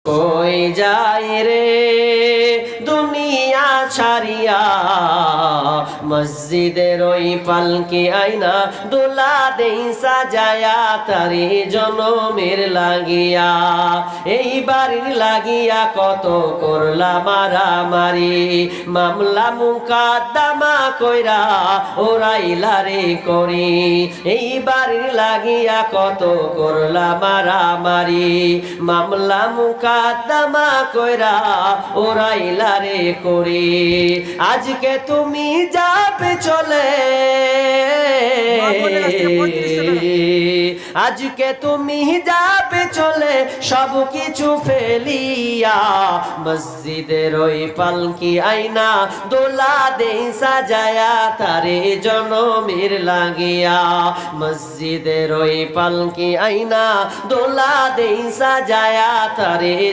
কই যায় রে দুনিয়া ছাড়িয়া, মসজিদের ওই পালকি আইনা দোলা দেই সাজায়া, তারি জনমের লাগিয়া এই বাড়ির লাগিয়া কত করলা মারামারি, মামলা মুকাদ্দমা কইরা ওরাইলা রে করি, এই বাড়ির লাগিয়া কত করলা মারামারি, মামলা মুকাদ্দমা কইরা ওরাইলা রে করি। আজকে তুমি যাবে চলে, আজকে তুমি যাবে চলে সব কিছু ফেলিয়া, মসজিদের ওই পালকি আইনা দোলা দেই সাজায়া, তারে জনমের লাগিয়া, মসজিদের ওই পালকি আইনা দোলা দেই সাজায়া, তারে